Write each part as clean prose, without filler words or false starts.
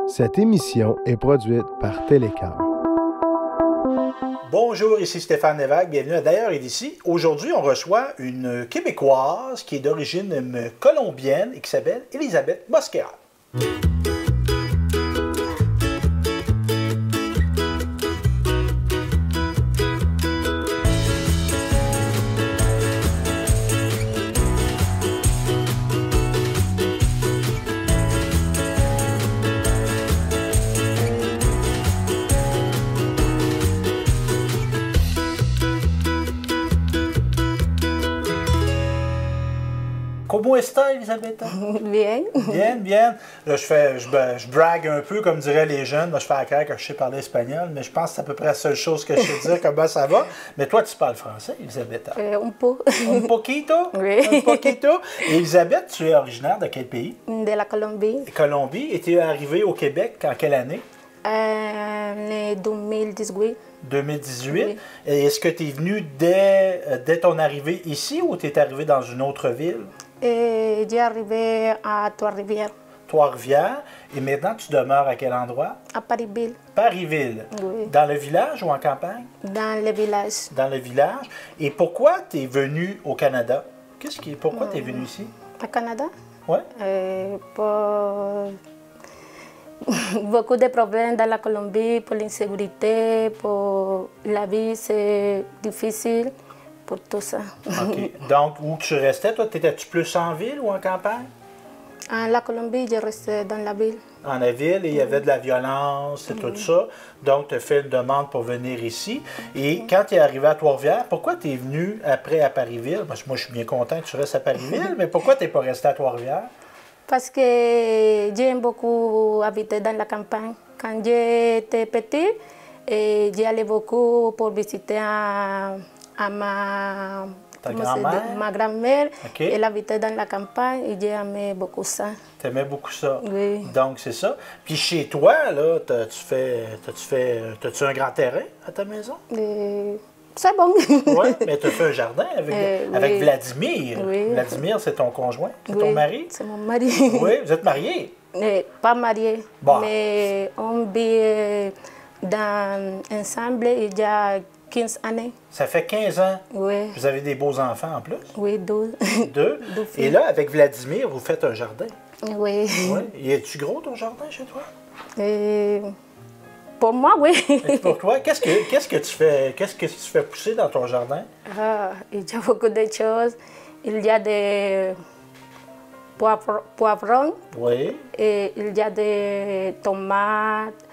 Cette émission est produite par Télécœur. Bonjour, ici Stéphane Lévesque, bienvenue à D'ailleurs et d'ici. Aujourd'hui, on reçoit une Québécoise qui est d'origine colombienne et qui s'appelle Elisabeth Mosquera. Comment est-ce, Elisabeth? Bien. Bien, bien. Là, je brague un peu, comme diraient les jeunes. Moi, je fais à cœur que je sais parler espagnol, mais je pense que c'est à peu près la seule chose que je sais dire, comment ça va. Mais toi, tu parles français, Elisabeth? Un peu. Un poquito? Oui. Un poquito. Et Elisabeth, tu es originaire de quel pays? De la Colombie. Colombie. Et tu es arrivée au Québec en quelle année? En 2018. 2018. Oui. Et est-ce que tu es venue dès ton arrivée ici ou tu es arrivée dans une autre ville? J'ai arrivé à Trois-Rivières. Trois-Rivières. Et maintenant, tu demeures à quel endroit? À Parisville. Parisville. Oui. Dans le village ou en campagne? Dans le village. Dans le village. Et pourquoi tu es venu au Canada? Pourquoi tu es venu ici? Au Canada? Oui. Pour beaucoup de problèmes dans la Colombie, pour l'insécurité, pour la vie, c'est difficile, pour tout ça. OK. Donc, où tu restais, toi, étais-tu plus en ville ou en campagne? En la Colombie, je restais dans la ville. En la ville, et il y avait de la violence et tout ça. Donc, tu as fait une demande pour venir ici. Et quand tu es arrivé à Trois-Rivières, pourquoi tu es venu après à Parisville? Parce que moi, je suis bien content que tu restes à Parisville, mais pourquoi tu n'es pas resté à Trois-Rivières? Parce que j'aime beaucoup habiter dans la campagne. Quand j'étais petite, j'allais beaucoup pour visiter à Ta grand-mère? ma grand-mère. Okay. Elle habitait dans la campagne et j'aimais beaucoup ça. Tu aimais beaucoup ça? Oui. Donc, c'est ça. Puis chez toi, là, t'as-tu un grand terrain à ta maison? C'est bon. Oui, mais tu as fait un jardin avec oui. Vladimir. Oui. Vladimir, c'est ton conjoint? C'est Oui, ton mari? c'est mon mari. Oui, vous êtes mariés? Pas mariés, Bon. mais on vit ensemble il y a 15 années. Ça fait 15 ans. Oui. Vous avez des beaux enfants en plus? Oui, 12. Deux. Deux filles. Et là, avec Vladimir, vous faites un jardin? Oui. Oui. Et es-tu gros ton jardin chez toi? Pour moi, oui. Et pour toi, qu'est-ce que tu fais pousser dans ton jardin? Il y a beaucoup de choses. Il y a des poivrons. Oui. Et il y a des tomates,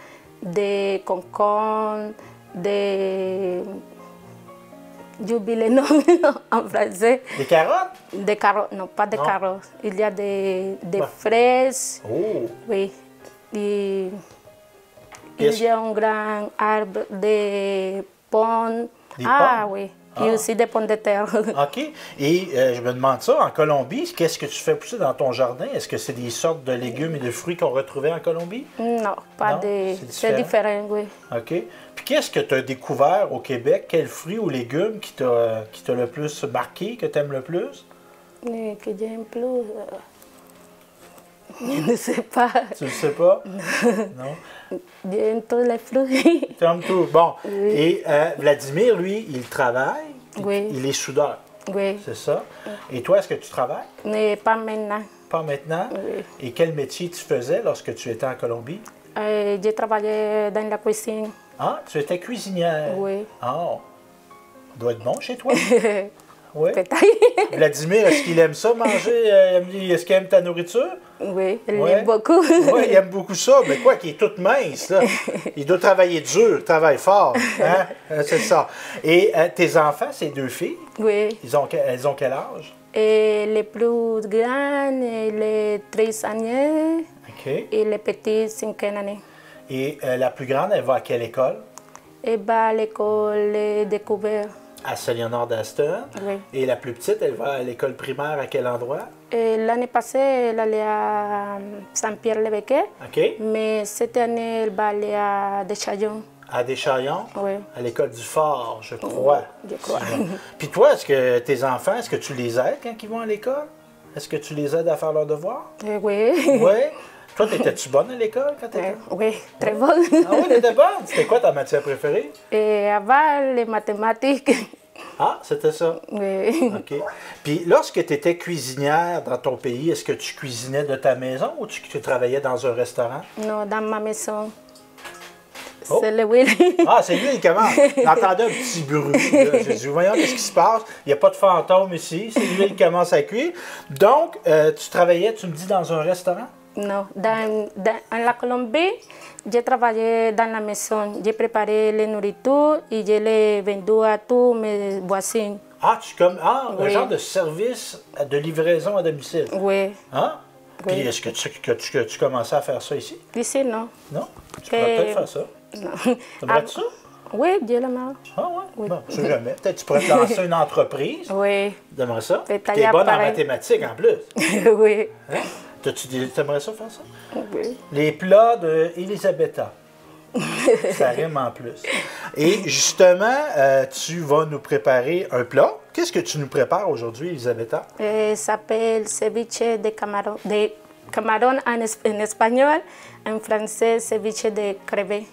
des concombres, des... J'oublie les noms en français. Des carottes? Des carottes, non, pas des Non. carottes. Il y a des Ouais. fraises. Oh! Oui. Et il Qu'est-ce- y a un grand arbre de pommes. Des Ah pommes? oui. Ah. Et aussi des pommes de terre. OK. Et je me demande ça, en Colombie, qu'est-ce que tu fais pousser dans ton jardin? Est-ce que c'est des sortes de légumes et de fruits qu'on retrouvait en Colombie? Non, pas Non, de... c'est C'est différent, oui. OK. Puis qu'est-ce que tu as découvert au Québec? Quel fruit ou légume qui t'a le plus marqué, que tu aimes le plus? Mais que j'aime plus... Je ne sais pas. Tu le sais pas? Non? J'aime tous les fruits. Tu aimes tout. Bon. Oui. Et Vladimir, lui, il travaille. Oui. Il est soudeur. Oui. C'est ça? Et toi, est-ce que tu travailles? Mais pas maintenant. Pas maintenant? Oui. Et quel métier tu faisais lorsque tu étais en Colombie? J'ai travaillé dans la cuisine. Ah, tu étais cuisinière. Oui. Ah, ça doit être bon chez toi. Oui. Peut-être. Vladimir, est-ce qu'il aime ça, manger? Est-ce qu'il aime ta nourriture? Oui, il Ouais. aime beaucoup. Oui, il aime beaucoup ça. Mais quoi, qu'il est toute mince, là. Il doit travailler dur, travaille fort. Hein? C'est ça. Et tes enfants, ces deux filles, Oui. elles ont quel âge? Et les plus grandes, les 13 années, OK. et les petites, 5 années. Et la plus grande, elle va à quelle école? Elle va à l'école découverte. À Saint-Léonard d'Aston. Oui. Et la plus petite, elle va à l'école primaire à quel endroit? Et l'année passée, elle allait à Saint-Pierre-le-Béquet. OK. Mais cette année, elle va aller à Deschaillons. À Deschaillons? Oui. À l'école du Fort, je crois. Je crois. Puis toi, est-ce que tes enfants, est-ce que tu les aides quand ils vont à l'école? Est-ce que tu les aides à faire leurs devoirs? Oui. Oui. Toi, étais-tu bonne à l'école quand tu étais? Oui, très bonne. Ah oui, t'étais bonne? C'était quoi ta matière préférée? Et avant, les mathématiques. Ah, c'était ça? Oui. OK. Puis lorsque tu étais cuisinière dans ton pays, est-ce que tu cuisinais de ta maison ou tu travaillais dans un restaurant? Non, dans ma maison. Oh. C'est le Willy. Ah, c'est lui, il commence. J'entendais un petit bruit. Là. J'ai dit, voyons, qu'est-ce qui se passe? Il n'y a pas de fantôme ici. C'est lui qui commence à cuire. Donc, tu travaillais, tu me dis, dans un restaurant? Non, en la Colombie, j'ai travaillé dans la maison. J'ai préparé les nourritures et je les vendu à tous mes voisins. Ah, un Oui. genre de service de livraison à domicile. Oui. Hein? Oui. Puis est-ce que tu commençais à faire ça ici? Ici, non. Non? Tu pourrais peut-être faire ça. Non. T'aimerais-tu ça? Oui, Dieu le m'a. Ah ouais? Oui. Bon, je sais jamais. Peut-être que tu pourrais te lancer une entreprise. Oui. T'aimerais ça? Fait Puis t'es tailler bonne en pareil. mathématiques en plus. Oui. Hein? T'aimerais ça faire ça? Oui. Les plats de Elisabetta. Ça rime en plus. Et justement, tu vas nous préparer un plat. Qu'est-ce que tu nous prépares aujourd'hui, Elisabetta? Ça s'appelle ceviche de camarón en espagnol. En français, ceviche de crevettes.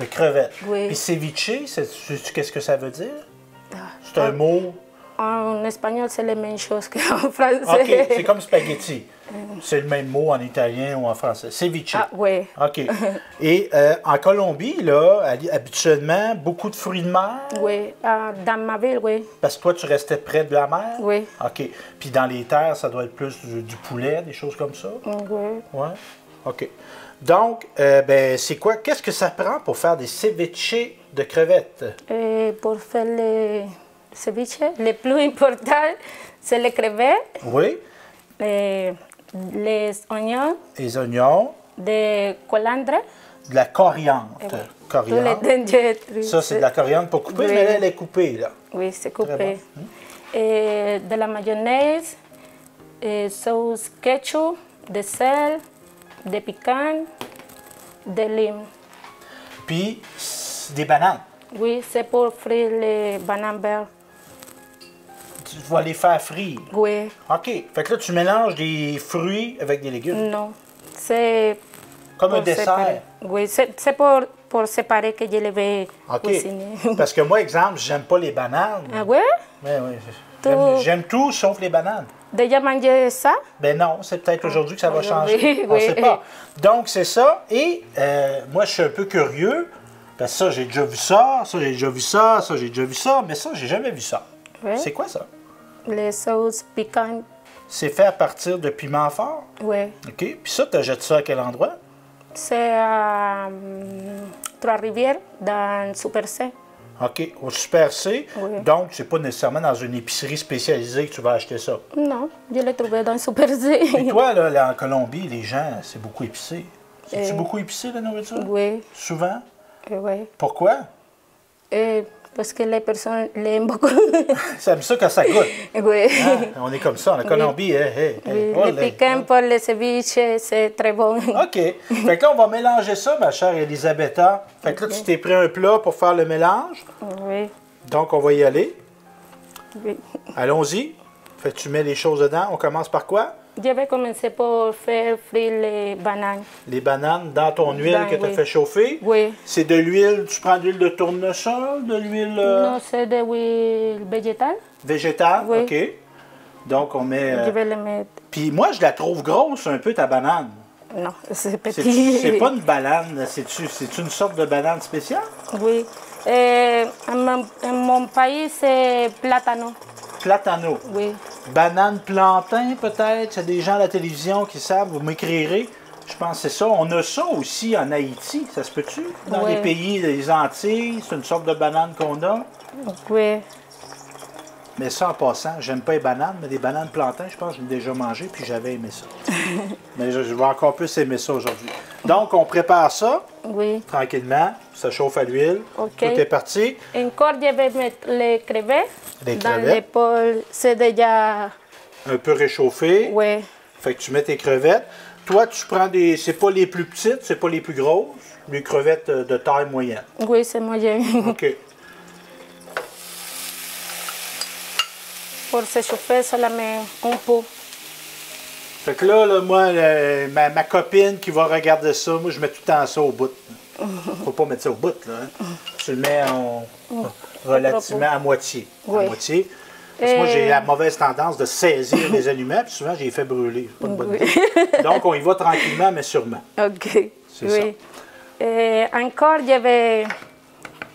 De crevettes. Oui. Puis ceviche, sais-tu qu'est-ce que ça veut dire? Ah. C'est un mot. En espagnol, c'est la même chose qu'en français. OK, c'est comme spaghetti. C'est le même mot en italien ou en français. Ceviche. Ah, oui. OK. Et en Colombie, là, habituellement, beaucoup de fruits de mer? Oui, dans ma ville, oui. Parce que toi, tu restais près de la mer? Oui. OK. Puis dans les terres, ça doit être plus du poulet, des choses comme ça? Oui. Oui. OK. Donc, ben, c'est quoi? Qu'est-ce que ça prend pour faire des ceviches de crevettes? Et pour faire les ceviches, le plus important, c'est les crevettes, Oui. les oignons, Les oignons, de coriandre, de la coriandre. tous les Coriandre. dangers. Ça, c'est de la coriandre pas coupée, Oui. mais là, elle est coupée, là. Oui, c'est Très coupé. Et de la mayonnaise, sauce ketchup, de sel, de piquant, de lime. Puis, des bananes. Oui, c'est pour frire les bananes vertes. Tu vas les faire frire. Oui, OK. Fait que là, tu mélanges des fruits avec des légumes. non, c'est Comme un pour dessert. séparer. Oui, c'est pour séparer que je les vais OK. cuisiner. Parce que moi, exemple, j'aime pas les bananes. Ah ouais? Mais oui, Tout- j'aime tout sauf les bananes. Déjà mangé ça? Ben non, c'est peut-être aujourd'hui que ça va changer. Aujourd'hui, On ne oui. sait pas. Donc, c'est ça. Et moi, je suis un peu curieux. Parce que ça, j'ai déjà vu ça. Ça, j'ai déjà vu ça. Ça, j'ai déjà vu ça. Mais ça, j'ai jamais vu ça. Oui. C'est quoi ça? Les sauces piquantes. C'est fait à partir de piment fort. Oui. OK. Puis ça, tu jettes ça à quel endroit? C'est à Trois-Rivières, dans Super C. OK. Au Super C. Oui. Donc, c'est pas nécessairement dans une épicerie spécialisée que tu vas acheter ça. Non, je l'ai trouvé dans Super C. Et toi, là, en Colombie, les gens, c'est beaucoup épicé. C'est-tu Euh, beaucoup épicé, la nourriture? Oui, Souvent? oui. Pourquoi? Parce que les personnes l'aiment beaucoup. Ça aime ça quand ça goûte. Oui. Hein? On est comme ça, en Colombie. Oui, Oh, le piquant pour les ceviches, c'est très bon. OK. Fait que là, on va mélanger ça, ma chère Elisabetta. Fait que là, tu t'es pris un plat pour faire le mélange. Oui, Donc, on va y aller. oui. Allons-y. Fait que tu mets les choses dedans. On commence par quoi? Je vais commencer par faire frire les bananes. Les bananes dans ton huile Dans- que tu as oui. fait chauffer. Oui. C'est de l'huile, tu prends de l'huile de tournesol, de l'huile Non, c'est de l'huile végétale. végétale. Oui. OK. Donc, on met... Je vais le mettre. Puis moi, je la trouve grosse un peu, ta banane. Non, c'est C'est petit. pas une banane, c'est-tu une sorte de banane spéciale? Oui. En mon pays, c'est platano. Platano. Oui. Banane plantain, peut-être? Il y a des gens à la télévision qui savent, vous m'écrirez. Je pense que c'est ça. On a ça aussi en Haïti, ça se peut-tu? Dans Oui. les pays des Antilles, c'est une sorte de banane qu'on a. Oui. Mais ça, en passant, j'aime pas les bananes, mais des bananes plantain, je pense que je l'ai déjà mangé, puis j'avais aimé ça. Mais je vais encore plus aimer ça aujourd'hui. Donc, on prépare ça Oui. tranquillement. Ça chauffe à l'huile. OK. Tout est parti. Encore, je vais mettre les crevettes. Les Dans crevettes. l'épaule, c'est déjà. Un peu réchauffé. Oui. Fait que tu mets tes crevettes. Toi, tu prends des... C'est pas les plus petites, c'est pas les plus grosses. Les crevettes de taille moyenne. Oui, c'est moyen. OK. Pour se chauffer, seulement un peu. Fait que là moi, ma copine qui va regarder ça, moi, je mets tout le temps ça au bout. Faut pas mettre ça au bout, là. Hein. Tu le mets relativement à moitié. Oui. À moitié. Parce que moi, j'ai la mauvaise tendance de saisir les aliments, puis souvent, j'ai les fait brûler. C'est pas une bonne idée. Donc, on y va tranquillement, mais sûrement. Ok. C'est ça. Encore, je vais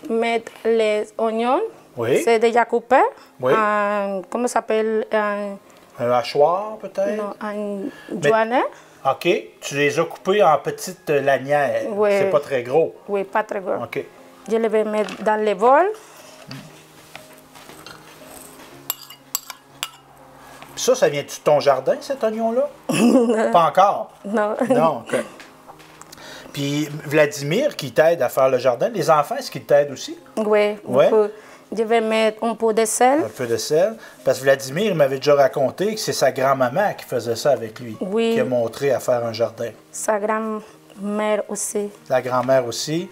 mettre les oignons. Oui. C'est déjà coupé. Oui. Comment ça s'appelle? Un hachoir, peut-être? Non, un joannet. OK. Tu les as coupés en petites lanières. Oui. C'est pas très gros. Oui, pas très gros. OK. Je les vais mettre dans le bol. Puis ça vient de ton jardin, cet oignon-là? Pas encore? Non. Non, OK. Puis Vladimir, qui t'aide à faire le jardin, les enfants, est-ce qu'ils t'aident aussi? Oui, Ouais. je vais mettre un peu de sel. Un peu de sel. Parce que Vladimir, il m'avait déjà raconté que c'est sa grand-maman qui faisait ça avec lui. Oui. Qui a montré à faire un jardin. Sa grand-mère aussi. La grand-mère aussi.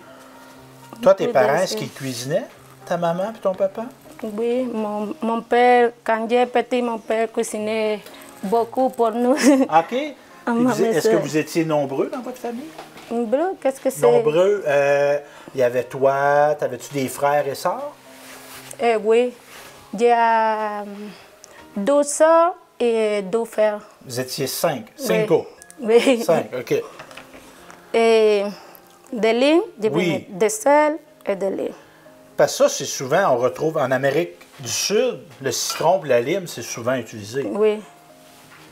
Toi, tes Oui, parents, bien est-ce sûr. qu'ils cuisinaient? Ta maman et ton papa? Oui, mon père, quand j'étais petit, mon père cuisinait beaucoup pour nous. OK. Puis ma est-ce que maison. vous étiez nombreux dans votre famille? Bro, qu'est-ce que c'est? Nombreux. Il y avait toi, t'avais-tu des frères et sœurs? Oui, j'ai 2 sœurs et 2 frères. Vous étiez 5. Oui. 5. Oui. 5, OK. Et des lignes, je vais Oui. mettre des sel et des lignes. Parce que ça, c'est souvent, on retrouve en Amérique du Sud, le citron et la lime, c'est souvent utilisé. Oui,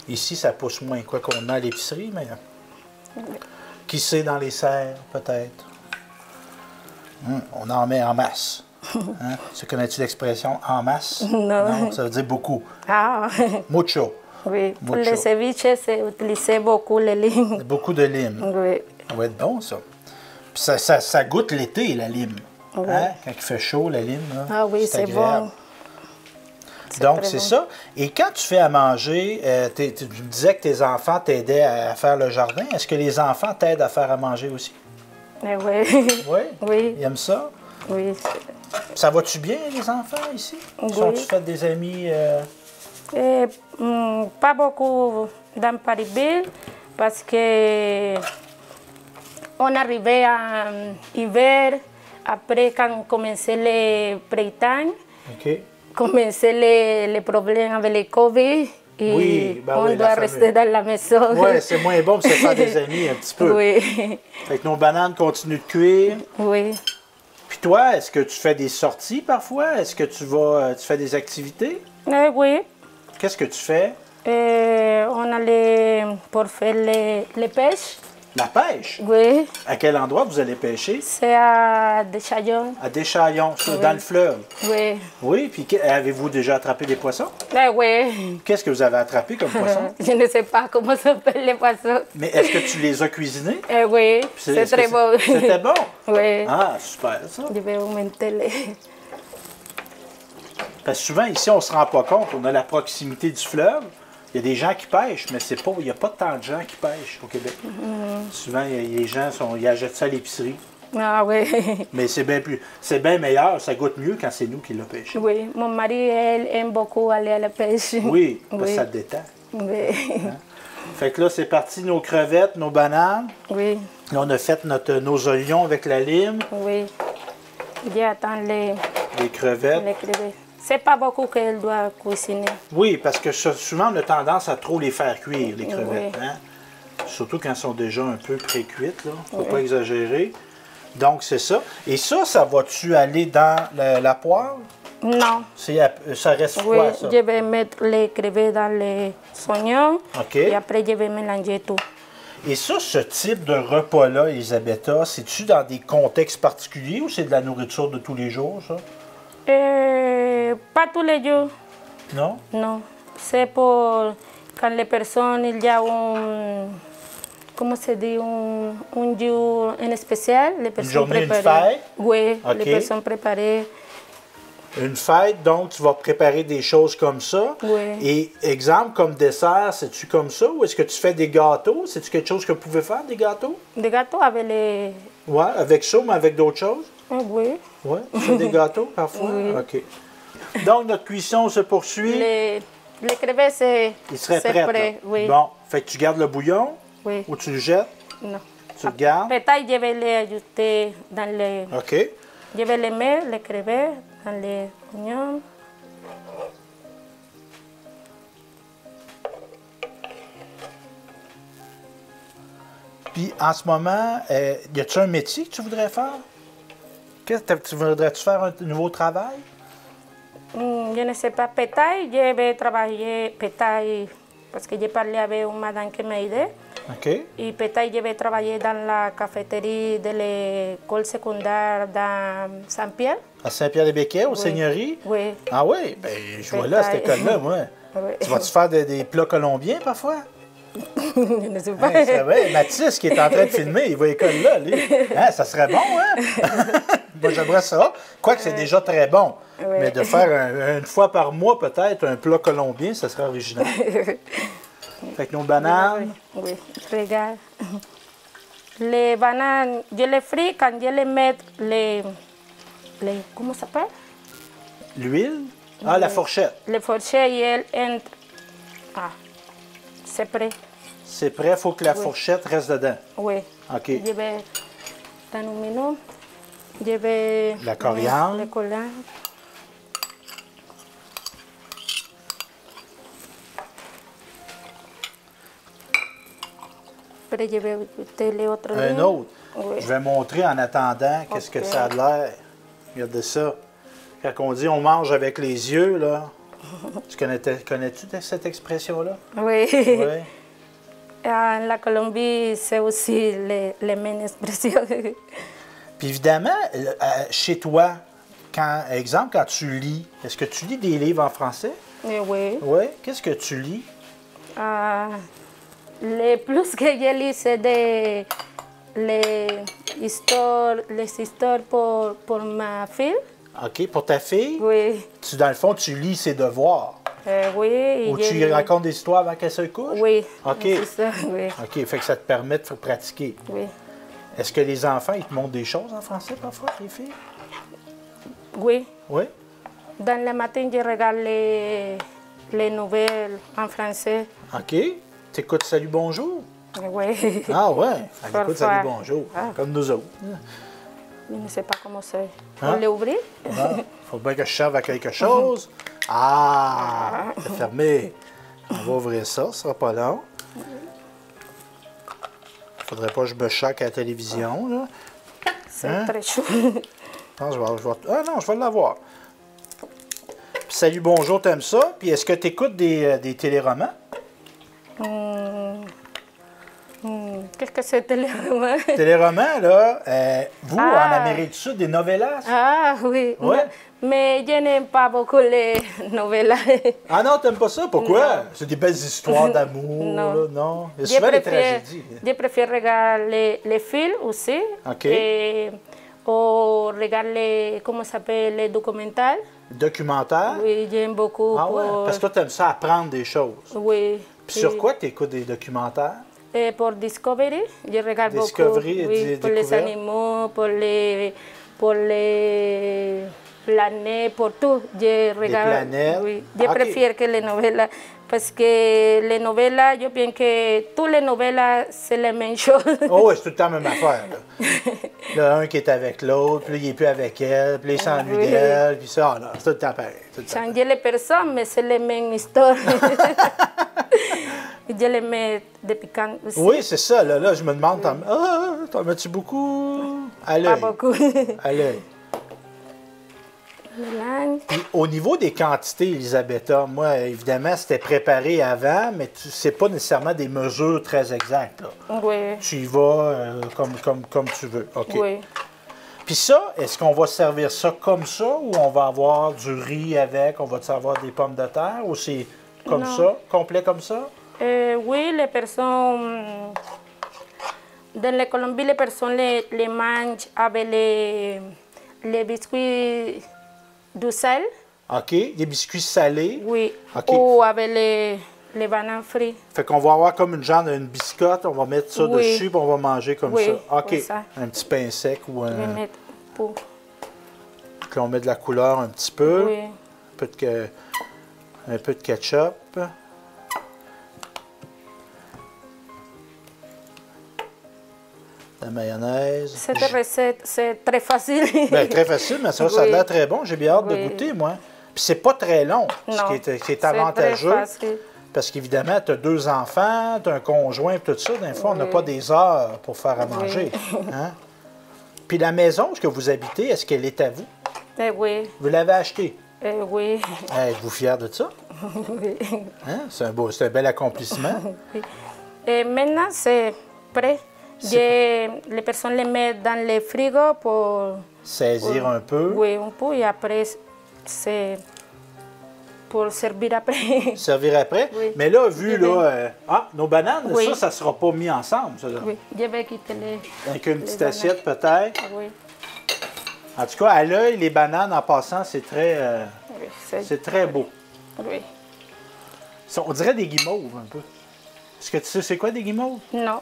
Ici, ça pousse moins, quoi qu'on a à l'épicerie, mais qui sait dans les serres, peut-être. On en met en masse. Hein? Tu connais-tu l'expression en masse? Non. Ça veut dire beaucoup. ah, Mucho. oui. Pour Mucho. les ceviches, c'est utilisé beaucoup les lignes. Beaucoup de lime. Oui, Ça va être bon, ça. Puis ça goûte l'été, la lime. Hein? Quand il fait chaud, la lime, là, ah oui, c'est agréable. bon. Donc, très c'est bon. ça. Et quand tu fais à manger, tu me disais que tes enfants t'aidaient à faire le jardin. Est-ce que les enfants t'aident à faire à manger aussi? Eh oui, Oui? oui, Ils aiment ça? oui. Ça va-tu bien, les enfants, ici? Oui. Sont-tu fait des amis? Pas beaucoup dans Parisville parce que on arrivait en hiver, après quand commençait le printemps, OK. commençaient les problèmes avec le Covid et Oui, ben on oui, la doit fameuse. rester dans la maison. Oui, c'est moins bon de se faire des amis un petit peu. Oui, Fait que nos bananes continuent de cuire. oui. Puis toi, est-ce que tu fais des sorties parfois? Est-ce que tu fais des activités? Oui. Qu'est-ce que tu fais? On allait pour faire les pêches. La pêche? Oui, À quel endroit vous allez pêcher? c'est à Deschayons. À Deschaillons, dans le fleuve. Oui. Oui, puis avez-vous déjà attrapé des poissons? Oui. Qu'est-ce que vous avez attrapé comme poisson? Je ne sais pas comment s'appellent les poissons. Mais est-ce que tu les as cuisinés? Oui, c'est Est-ce très que bon. C'était bon? Oui. Ah, super, ça. Je vais augmenter les... Parce que souvent, ici, on ne se rend pas compte. On a la proximité du fleuve. Il y a des gens qui pêchent, mais il n'y a pas tant de gens qui pêchent au Québec. Souvent, les gens ils achètent ça à l'épicerie. Ah oui. Mais c'est bien meilleur, ça goûte mieux quand c'est nous qui l'a pêché. Oui, mon mari, elle aime beaucoup aller à la pêche. Oui, parce que Oui. ça te détend. Oui. Fait que là, c'est parti, nos crevettes, nos bananes. Oui, Là, on a fait nos oignons avec la lime, oui. J'attends les crevettes. crevettes. C'est pas beaucoup qu'elle doit cuisiner. Oui, parce que souvent, on a tendance à trop les faire cuire, les crevettes. Oui. Hein? Surtout quand elles sont déjà un peu pré-cuites. Il ne faut pas exagérer. Donc, c'est ça. Et ça va-tu aller dans la poêle? Non. Ça reste Oui, froid, ça? je vais mettre les crevettes dans les oignons. OK. Et après, je vais mélanger tout. Et ça, ce type de repas-là, Elisabetta, c'est-tu dans des contextes particuliers ou c'est de la nourriture de tous les jours, ça? Pas tous les jours. Non? Non. C'est pour quand les personnes, il y a comment se dit, un jour en spécial, les personnes journée, une préparées. fête? Oui, OK. les personnes préparées. Une fête, donc tu vas préparer des choses comme ça. Oui. Et exemple, comme dessert, c'est-tu comme ça? Ou est-ce que tu fais des gâteaux? C'est-tu quelque chose que vous pouvez faire, des gâteaux? Des gâteaux avec les... Oui, avec ça, mais avec d'autres choses? Oui. Oui, tu fais des gâteaux parfois? Oui. OK. Donc, notre cuisson se poursuit. Les crevettes, c'est Il serait c'est prêt. prêt. Oui. Bon, Fait que tu gardes le bouillon Oui. ou tu le jettes? Non. Tu le gardes? Peut-être je vais les ajouter dans les... OK. Je vais les mettre, les crevettes, dans les oignons. Puis en ce moment, y a-tu un métier que tu voudrais faire? Tu voudrais-tu faire un nouveau travail? Je ne sais pas, peut-être je vais travailler, peut-être, parce que j'ai parlé avec une madame qui m'a aidé. OK. Et peut-être je vais travailler dans la cafétéria de l'école secondaire dans Saint-Pierre. À Saint-Pierre-des-Béquets, aux Seigneuries? Oui. Ah oui? Ben, je vois là, cette école-là, moi. Oui. Tu vas-tu faire des plats colombiens parfois? Je ne sais pas. Hein, c'est vrai, Mathis qui est en train de filmer, il va à l'école là, lui. Hein, ça serait bon, hein? Moi, j'aimerais ça. Quoique c'est déjà très bon. Oui. Mais de faire une fois par mois, peut-être, un plat colombien, ça serait original. Fait que nos bananes. Oui, regarde. Les bananes, je les fris quand je les mets comment ça s'appelle? L'huile? Ah, la fourchette. Les fourchettes, elles entrent. Ah, c'est prêt. C'est prêt, il faut que la fourchette reste dedans. Oui. OK. Je vais, dans un minute, je vais... La coriandre. Le coriandre. Après, je vais ajouter les autres Un lignes. autre. Oui. Je vais montrer en attendant qu'est-ce que OK. ça a l'air. Regardez ça. Quand on dit on mange avec les yeux, là. Connais-tu cette expression-là? Oui. Oui. En la Colombie, c'est aussi les mêmes expressions. Puis évidemment, chez toi, exemple, quand tu lis, est-ce que tu lis des livres en français? Oui. Oui. Qu'est-ce que tu lis? Le plus que je lis, c'est les histoires pour ma fille. OK. Pour ta fille, Oui. dans le fond, tu lis ses devoirs. Oui. Ou je tu lis- racontes des histoires avant qu'elle se couche? Oui. OK. C'est ça, oui. OK. Fait que ça te permet de pratiquer. Oui. Est-ce que les enfants, ils te montrent des choses en français parfois, les filles? Oui. Oui. Dans le matin, je regarde les nouvelles en français. OK. Tu écoutes Salut Bonjour? Oui. Ah ouais. Elle écoute Parfois. Salut Bonjour. Ah. Comme nous autres. Je ne sais pas comment c'est. Hein? On l'ouvre? Ah, faut bien que je serve à quelque chose. Ah! C'est fermé. On va ouvrir ça, ce sera pas long. Faudrait pas que je me choque à la télévision, là. C'est Hein? très chaud. Ah non, je vais l'avoir. Puis Salut Bonjour, t'aimes ça? Puis est-ce que tu écoutes des téléromans? Qu'est-ce que c'est téléromans? Téléromans, là, vous, en Ah. Amérique du Sud, des novellas? Ah oui. Ouais. Non, mais je n'aime pas beaucoup les nouvelles. Ah non, t'aimes pas ça? Pourquoi? Non. C'est des belles histoires d'amour, Non. là, non? Il y a souvent des tragédies. Je préfère regarder les films aussi. OK. Ou regarder, comment ça s'appelle, les documentaires. Documentaires? Oui, j'aime beaucoup. Ah ouais? Parce que toi, t'aimes ça apprendre des choses. Oui. Puis sur quoi tu écoutes des documentaires? Et pour Discovery, je regarde Discovery beaucoup. et Oui, pour les découvertes. animaux, pour les planètes, pour tout. Je regarde. planètes. Oui. Je Ok. préfère que les nouvelles. Parce que les nouvelles, je pense que toutes les nouvelles, c'est la même chose. Oh oui, c'est tout le temps la même affaire. Là. Là, un qui est avec l'autre, puis là, il n'est plus avec elle, puis là, il s'ennuie Oui. d'elle, puis ça, non, c'est tout le temps pareil. Tout le temps. Changer les personnes, mais c'est la même histoire. Je les mets des piquants aussi. Oui, c'est ça. Là, je me demande, t'en mets-tu beaucoup? À Pas l'œil. beaucoup. À l'œil. Mélange. Puis au niveau des quantités, Elisabetta, moi, évidemment, c'était préparé avant, mais c'est pas nécessairement des mesures très exactes. Là. Oui. Tu y vas comme tu veux. OK. Oui. Puis ça, est-ce qu'on va servir ça comme ça ou on va avoir du riz avec, on va avoir des pommes de terre ou c'est comme Non. ça, complet comme ça? Oui, les personnes. Dans la Colombie, les personnes les mangent avec les biscuits du sel. OK. Des biscuits salés. Oui. OK. Ou avec les bananes frites. Fait qu'on va avoir comme une genre d'une biscotte, on va mettre ça Oui. dessus puis on va manger comme Oui, ça. OK. comme ça. Un petit pain sec ou Je vais un. mettre pour. Puis on met de la couleur un petit peu. Oui. Un peu de ketchup. La mayonnaise. Cette recette, c'est très facile. Bien, très facile, mais ça a Oui. l'air très bon. J'ai bien hâte de Oui. goûter, moi. Puis c'est pas très long, Non, ce qui est avantageux. très facile. Parce qu'évidemment, tu as 2 enfants, tu as un conjoint, tout ça. Des fois, on n'a Oui. pas des heures pour faire à manger. Hein? Puis la maison, ce que vous habitez, est-ce qu'elle est à vous? Oui, Vous l'avez achetée? oui. Êtes-vous fier de ça? Oui. Hein? C'est un bel accomplissement. Et maintenant, c'est prêt. Les personnes les mettent dans le frigo pour... Saisir un peu. Oui, un peu. Et après, c'est pour servir après. Servir après. Oui. Mais là, vu, Oui. là, nos bananes, Oui. ça ne sera pas mis ensemble, ça, là. Oui, je vais quitter les... Avec une petite Les assiette, peut-être. Oui, En tout cas, à l'œil, les bananes, en passant, c'est très, oui, c'est très beau. oui. On dirait des guimauves, un peu. Est-ce que tu sais c'est quoi des guimauves? Non.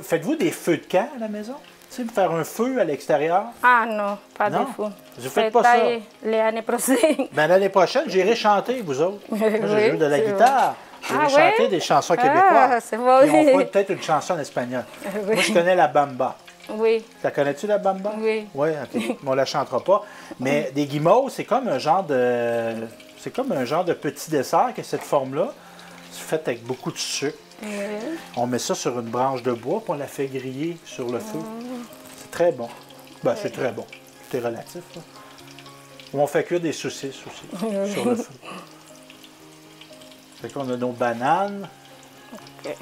Faites-vous des feux de camp à la maison? Tu sais, faire un feu à l'extérieur? Ah non, pas Non? du tout. Vous faites pas ça? L'année prochaine. Ben, l'année prochaine, j'irai chanter, vous autres. Moi, je Oui, joue de la c'est guitare. J'irai Ah chanter ouais? des chansons Ah, québécoises. c'est bon. Puis on fera peut-être une chanson en espagnol. Oui. Moi, je connais la bamba. Oui, La connais-tu, la bamba? Oui. Oui, OK. Mais on la chantera pas. Mais des guimauves, c'est comme un genre de... C'est comme un genre de petit dessert qui a cette forme-là. C'est fait avec beaucoup de sucre. oui. On met ça sur une branche de bois, puis on la fait griller sur le feu. C'est très bon. Ben, c'est très bon. Tout est relatif, là. Ou on fait cuire des saucisses aussi sur le feu. Fait qu'on a nos bananes. Ok.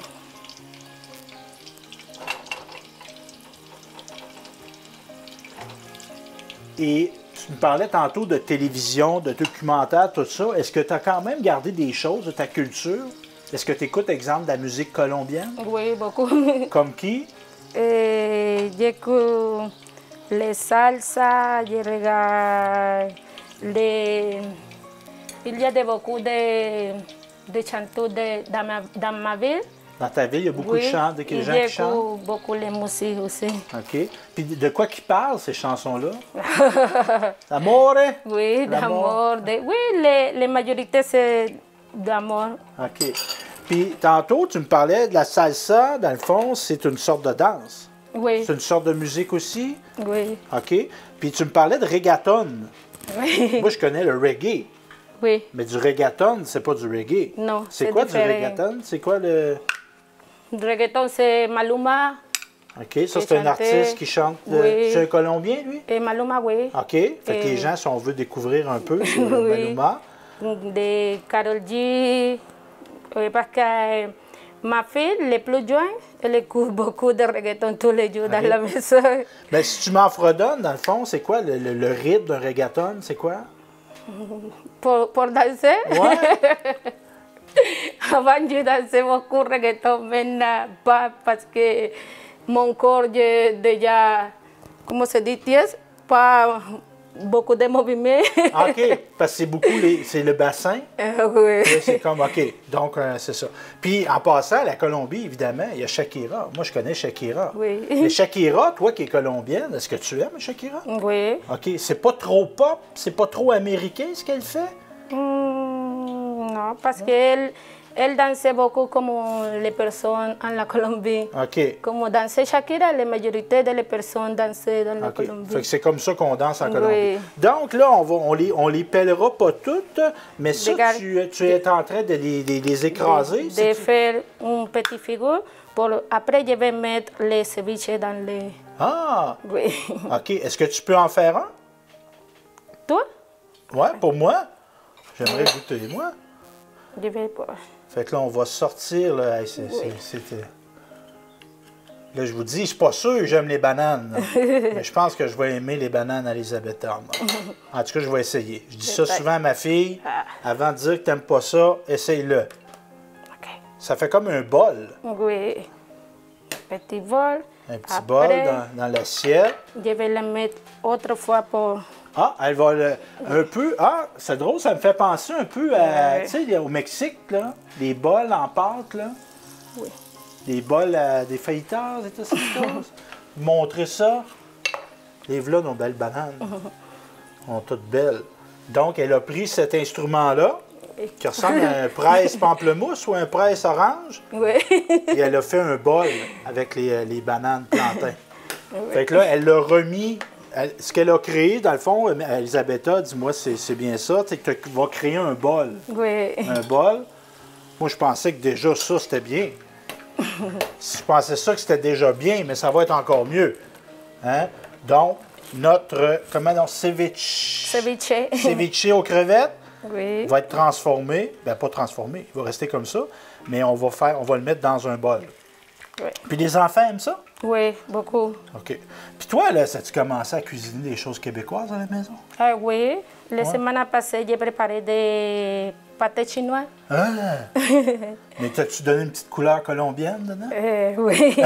Et tu me parlais tantôt de télévision, de documentaires, tout ça. Est-ce que tu as quand même gardé des choses de ta culture? Est-ce que tu écoutes, exemple, de la musique colombienne? Oui, beaucoup. Comme qui? J'écoute les salsa, je regarde les... Il y a beaucoup de chanteurs dans ma ville. Dans ta ville, il y a beaucoup de Oui, chants, de et gens qui chantent? j'écoute beaucoup les musiques aussi. OK. Puis de quoi qu'ils parlent, ces chansons-là? Amore? Oui, L'amour. d'amour. Oui, les majorités, c'est d'amour. OK. Puis tantôt, tu me parlais de la salsa. Dans le fond, c'est une sorte de danse. Oui, C'est une sorte de musique aussi. oui, OK. Puis tu me parlais de reggaeton. oui. Moi, je connais le reggae. Oui, Mais du reggaeton, c'est pas du reggae. non, C'est quoi différent. du reggaeton? C'est quoi le... Reggaeton, c'est Maluma. OK, ça, c'est Qui un chantait. artiste qui chante... Oui. C'est un Colombien, lui? Et Maluma, oui. OK. Fait que les Et- gens, si on veut découvrir un peu sur Oui. Maluma... De Karol G. Parce que ma fille, le plus jeune, elle écoute beaucoup de reggaeton tous les jours dans Ok. la maison. Mais si tu m'en fredonnes, dans le fond, c'est quoi le rythme d'un reggaeton? C'est quoi? Pour danser, Ouais. avant je dansais beaucoup reggaeton, maintenant pas parce que mon corps est déjà, comment se dit, tiède, pas beaucoup de mouvements. OK. Parce que c'est beaucoup c'est le bassin. Oui. Oui, c'est comme, OK. Donc, c'est ça. Puis, en passant, la Colombie, évidemment, il y a Shakira. Moi, je connais Shakira. Oui. Mais Shakira, toi qui es colombienne, est-ce que tu aimes Shakira? Oui. OK. C'est pas trop pop? C'est pas trop américain, ce qu'elle fait? Non, parce qu'elle elle dansait beaucoup comme les personnes en la Colombie. OK. Comme dansait Shakira, la majorité des personnes dansaient dans la OK. Colombie. Fait que c'est comme ça qu'on danse en Colombie. Oui. Donc là, on les pèlera pas toutes, mais ça, Regarde- tu es en train de les écraser. De c'est-tu? faire une petite figure. Après, je vais mettre les ceviches dans les... Ah! Oui. OK. Est-ce que tu peux en faire un? Toi? Ouais, pour moi. J'aimerais goûter, moi. Je vais pas. Fait que là, on va sortir. Là, hey, là, je vous dis, je suis pas sûr que j'aime les bananes. là. Mais je pense que je vais aimer les bananes Elisabetta. En tout cas, je vais essayer. Je dis ça Peut-être. souvent à ma fille. Ah. Avant de dire que tu n'aimes pas ça, essaye-le. OK. Ça fait comme un bol. Oui. Petit bol. Un petit Après, bol dans l'assiette. je vais le mettre autrefois pour... Ah, elle va un peu. Ah, c'est drôle, ça me fait penser un peu à. Ouais. Tu sais, au Mexique, là, des bols en pâte, là. Oui. Des bols des fajitas et tout ça. Montrer ça. Les voilà nos belles bananes. Sont toutes belles. Donc, elle a pris cet instrument-là. qui ressemble à un presse pamplemousse ou un presse orange. Oui. Et elle a fait un bol avec les bananes plantains. Fait que là, elle l'a remis. Ce qu'elle a créé, dans le fond, Elisabetta, dis-moi, c'est bien ça, c'est que tu vas créer un bol. Oui. Un bol. Moi, je pensais que déjà ça, c'était bien. Je pensais ça que c'était déjà bien, mais ça va être encore mieux. Hein? Donc, notre, comment on ceviche. Ceviche. Ceviche aux crevettes. Oui. Va être transformé. Bien, pas transformé, il va rester comme ça, mais on va le mettre dans un bol. Oui. Puis les enfants aiment ça? Oui, beaucoup. OK. Puis toi, là, as-tu commencé à cuisiner des choses québécoises à la maison? Ah, oui. La semaine passée, j'ai préparé des pâtés chinois. Ah! Mais t'as-tu donné une petite couleur colombienne dedans? Oui.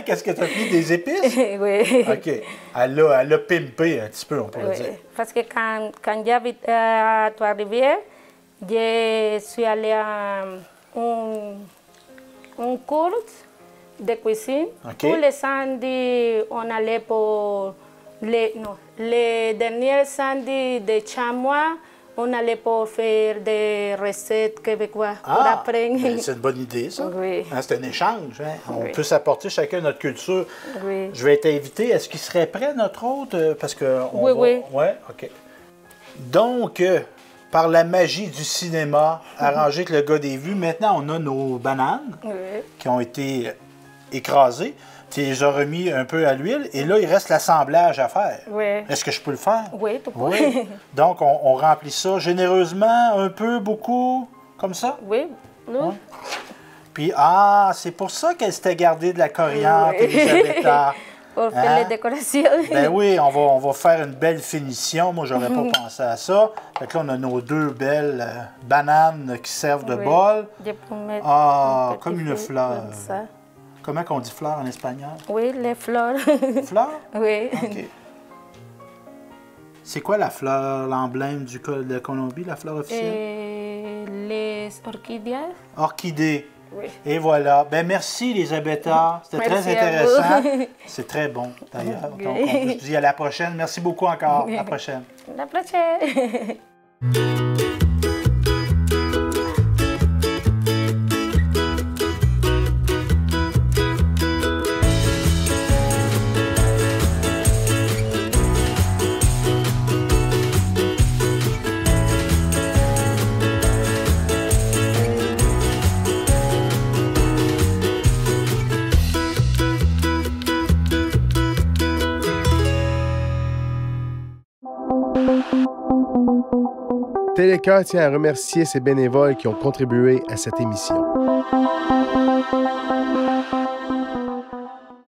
Qu'est-ce que t'as mis? Des épices? Oui. OK. Elle a pimpé un petit peu, on pourrait dire. Parce que quand j'habite à Trois-Rivières, je suis allée à un cours de cuisine. OK. Tous les samedis, on allait pour les derniers samedis de chamois, on allait pour faire des recettes québécoises pour apprendre. Ben, c'est une bonne idée, ça. Oui. Hein, c'est un échange. Hein? On Oui. peut s'apporter chacun notre culture. Oui. Je vais t'inviter. Est-ce qu'il serait prêt, notre hôte? Parce que Oui, oui. Oui, OK. Donc, par la magie du cinéma, arrangé avec le gars des vues, maintenant, on a nos bananes Oui. qui ont été écrasées. Tu les as remis un peu à l'huile. Et là, il reste l'assemblage à faire. Oui. Est-ce que je peux le faire? Oui, tu peux. Oui. Donc, on remplit ça généreusement, un peu, beaucoup, comme ça? Oui. Ouais. Puis, c'est pour ça qu'elle s'était gardée de la coriandre, Oui. Elisabetta. Pour faire les décorations. Ben oui, on va faire une belle finition. Moi, j'aurais pas pensé à ça. Fait que là, on a nos deux belles bananes qui servent de bol. Je peux mettre Comme une fleur. comme ça. Comment qu'on dit fleur en espagnol? Oui, les fleurs. Fleur? Oui. OK. C'est quoi la fleur, l'emblème de la Colombie, la fleur officielle? Les orchidées. Orchidée. Oui. Et voilà. Ben merci, Elisabetta. C'était très Merci à intéressant. vous. C'est très bon, d'ailleurs. Oui. Donc, on se dit à la prochaine. Merci beaucoup encore. À la prochaine. À la prochaine. Télécœur tient à remercier ses bénévoles qui ont contribué à cette émission.